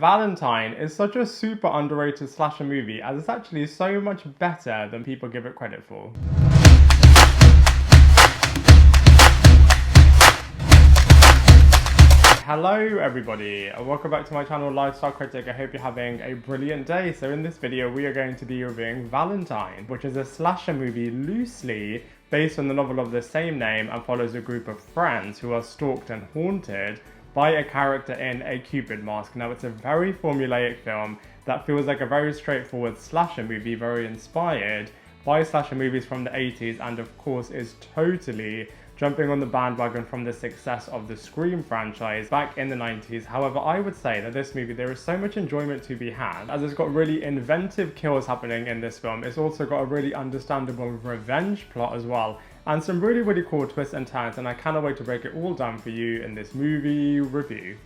Valentine is such a super underrated slasher movie as it's actually so much better than people give it credit for. Hello everybody, and welcome back to my channel Lifestyle Critic. I hope you're having a brilliant day. So in this video we are going to be reviewing Valentine, which is a slasher movie loosely based on the novel of the same name and follows a group of friends who are stalked and haunted by a character in a Cupid mask. Now it's a very formulaic film that feels like a very straightforward slasher movie, very inspired by slasher movies from the 80s, and of course is totally jumping on the bandwagon from the success of the Scream franchise back in the 90s. However, I would say that this movie, there is so much enjoyment to be had, as it's got really inventive kills happening in this film. It's also got a really understandable revenge plot as well, and some really cool twists and turns, and I cannot wait to break it all down for you in this movie review.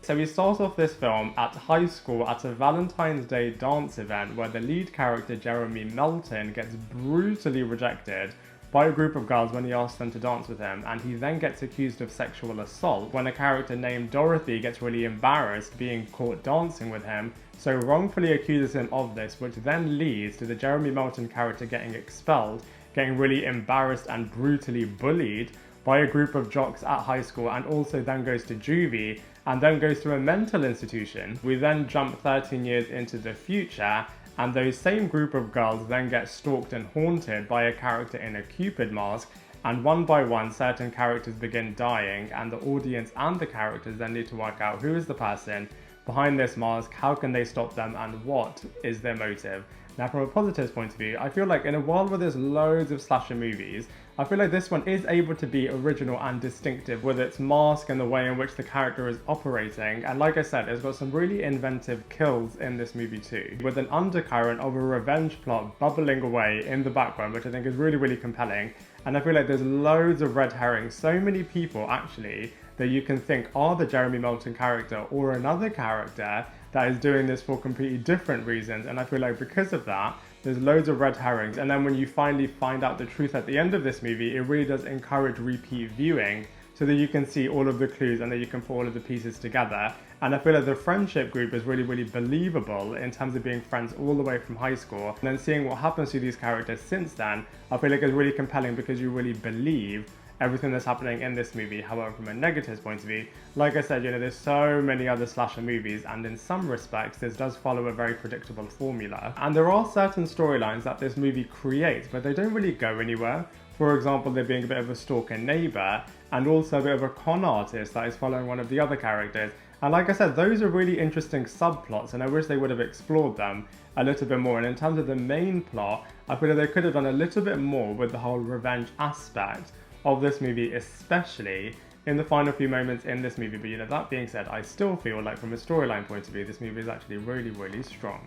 So we start off this film at high school at a Valentine's Day dance event where the lead character Jeremy Melton gets brutally rejected by a group of girls when he asks them to dance with him, and he then gets accused of sexual assault when a character named Dorothy gets really embarrassed being caught dancing with him, so wrongfully accuses him of this, which then leads to the Jeremy Melton character getting expelled, getting really embarrassed and brutally bullied by a group of jocks at high school, and also then goes to juvie and then goes to a mental institution. We then jump 13 years into the future, and those same group of girls then get stalked and haunted by a character in a Cupid mask, and one by one certain characters begin dying, and the audience and the characters then need to work out who is the person behind this mask, how can they stop them, and what is their motive. Now from a positive point of view, I feel like in a world where there's loads of slasher movies, I feel like this one is able to be original and distinctive with its mask and the way in which the character is operating, and like I said, it's got some really inventive kills in this movie too, with an undercurrent of a revenge plot bubbling away in the background, which I think is really compelling. And I feel like there's loads of red herrings, so many people actually that you can think are the Jeremy Melton character or another character that is doing this for completely different reasons, and I feel like because of that, there's loads of red herrings, and then when you finally find out the truth at the end of this movie, it really does encourage repeat viewing so that you can see all of the clues and that you can put all of the pieces together. And I feel like the friendship group is really believable in terms of being friends all the way from high school, and then seeing what happens to these characters since then, I feel like it's really compelling because you really believe everything that's happening in this movie. However, from a negative point of view, like I said, there's so many other slasher movies, and in some respects this does follow a very predictable formula. And there are certain storylines that this movie creates, but they don't really go anywhere. For example, there being a bit of a stalker neighbour, and also a bit of a con artist that is following one of the other characters. And like I said, those are really interesting subplots, and I wish they would have explored them a little bit more. And in terms of the main plot, I feel like they could have done a little bit more with the whole revenge aspect of this movie, especially in the final few moments in this movie. But that being said, I still feel like from a storyline point of view, this movie is actually really strong.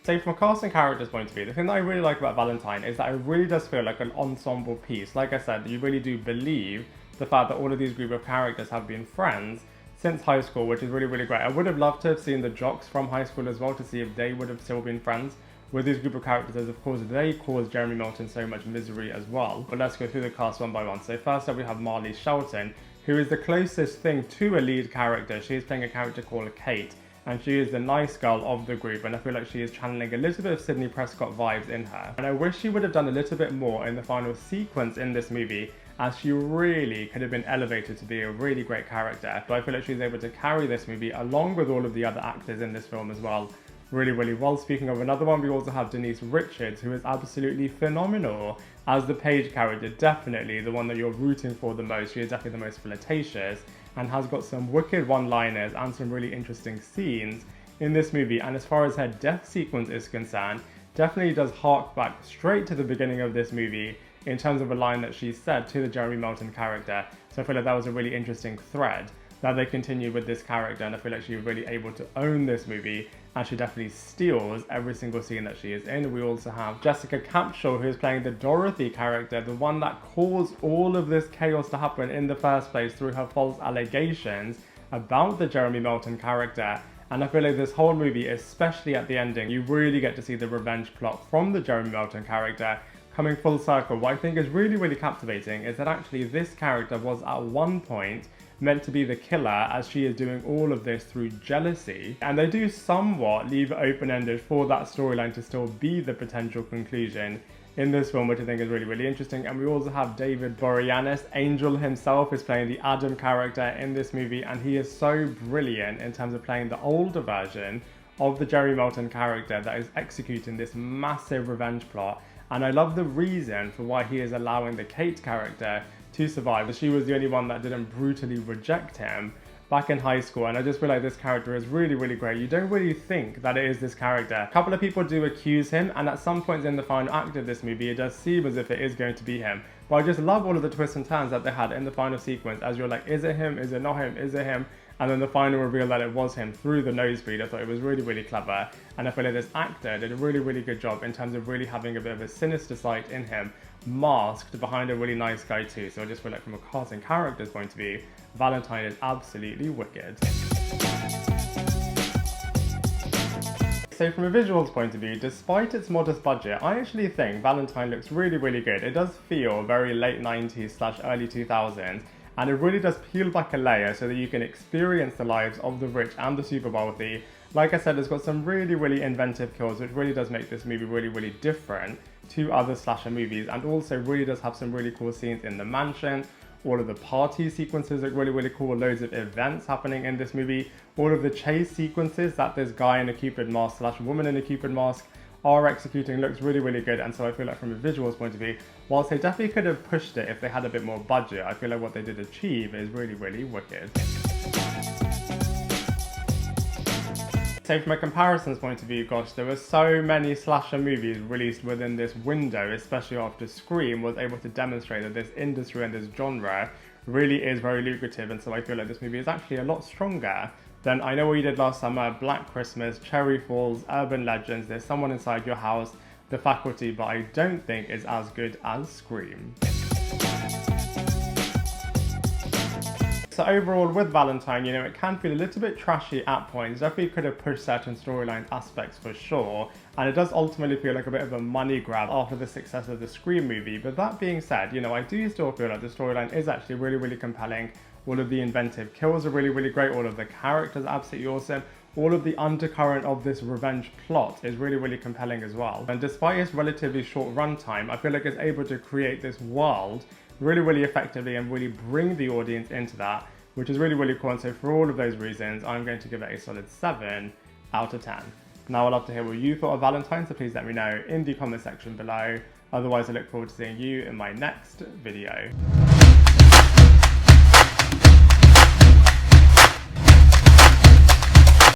So from a cast and characters point of view, the thing that I really like about Valentine is that it really does feel like an ensemble piece. Like I said, you really do believe the fact that all of these group of characters have been friends since high school, which is really great. I would have loved to have seen the jocks from high school as well, to see if they would have still been friends with this group of characters, as of course they caused Jeremy Melton so much misery as well. But let's go through the cast one by one. So first up we have Marley Shelton, who is the closest thing to a lead character. She is playing a character called Kate, and she is the nice girl of the group, and I feel like she is channeling a little bit of Sidney Prescott vibes in her. And I wish she would have done a little bit more in the final sequence in this movie, as she really could have been elevated to be a really great character. But I feel like she's able to carry this movie along with all of the other actors in this film as well really well. Speaking of another one, we also have Denise Richards, who is absolutely phenomenal as the Paige character, definitely the one that you're rooting for the most. She is definitely the most flirtatious and has got some wicked one-liners and some really interesting scenes in this movie. And as far as her death sequence is concerned, definitely does hark back straight to the beginning of this movie in terms of a line that she said to the Jeremy Melton character. So I feel like that was a really interesting thread that they continued with this character, and I feel like she was really able to own this movie, and she definitely steals every single scene that she is in. We also have Jessica Capshaw, who is playing the Dorothy character, the one that caused all of this chaos to happen in the first place through her false allegations about the Jeremy Melton character. And I feel like this whole movie, especially at the ending, you really get to see the revenge plot from the Jeremy Melton character coming full circle, what I think is really, really captivating is that actually this character was at one point meant to be the killer, as she is doing all of this through jealousy. And they do somewhat leave it open-ended for that storyline to still be the potential conclusion in this film, which I think is really, really interesting. And we also have David Boreanaz. Angel himself is playing the Adam character in this movie, and he is so brilliant in terms of playing the older version of the Jeremy Melton character that is executing this massive revenge plot. And I love the reason for why he is allowing the Kate character to survive. She was the only one that didn't brutally reject him back in high school, and I just feel like this character is really, really great. You don't really think that it is this character. A couple of people do accuse him, and at some points in the final act of this movie, it does seem as if it is going to be him. But I just love all of the twists and turns that they had in the final sequence, as you're like, is it him? Is it not him? Is it him? And then the final reveal that it was him through the nosebleed. I thought it was really, really clever. And I feel like this actor did a really, really good job in terms of really having a bit of a sinister side in him, masked behind a really nice guy too. So I just feel like from a cast and character's point of view, Valentine is absolutely wicked. So from a visuals point of view, despite its modest budget, I actually think Valentine looks really, really good. It does feel very late 90s / early 2000s. And it really does peel back a layer so that you can experience the lives of the rich and the super wealthy. Like I said, it's got some really, really inventive kills, which really does make this movie really, really different to other slasher movies, and also really does have some really cool scenes in the mansion. All of the party sequences look really, really cool. Loads of events happening in this movie. All of the chase sequences that this guy in a Cupid mask / woman in a Cupid mask are executing looks really, really good. And so I feel like from a visuals point of view, whilst they definitely could have pushed it if they had a bit more budget, I feel like what they did achieve is really, really wicked. So from a comparisons point of view, gosh, there were so many slasher movies released within this window, especially after Scream was able to demonstrate that this industry and this genre really is very lucrative. And so I feel like this movie is actually a lot stronger than I Know What You Did Last Summer, Black Christmas, Cherry Falls, Urban Legends, There's Someone Inside Your House, The Faculty, but I don't think is as good as Scream. So overall with Valentine, you know, it can feel a little bit trashy at points. Definitely could have pushed certain storyline aspects for sure. And it does ultimately feel like a bit of a money grab after the success of the Scream movie. But that being said, you know, I do still feel like the storyline is actually really, really compelling. All of the inventive kills are really, really great. All of the characters are absolutely awesome. All of the undercurrent of this revenge plot is really, really compelling as well. And despite its relatively short runtime, I feel like it's able to create this world really, really effectively and really bring the audience into that, which is really, really cool. And so for all of those reasons, I'm going to give it a solid 7 out of 10. Now I'd love to hear what you thought of Valentine, so please let me know in the comment section below. Otherwise, I look forward to seeing you in my next video.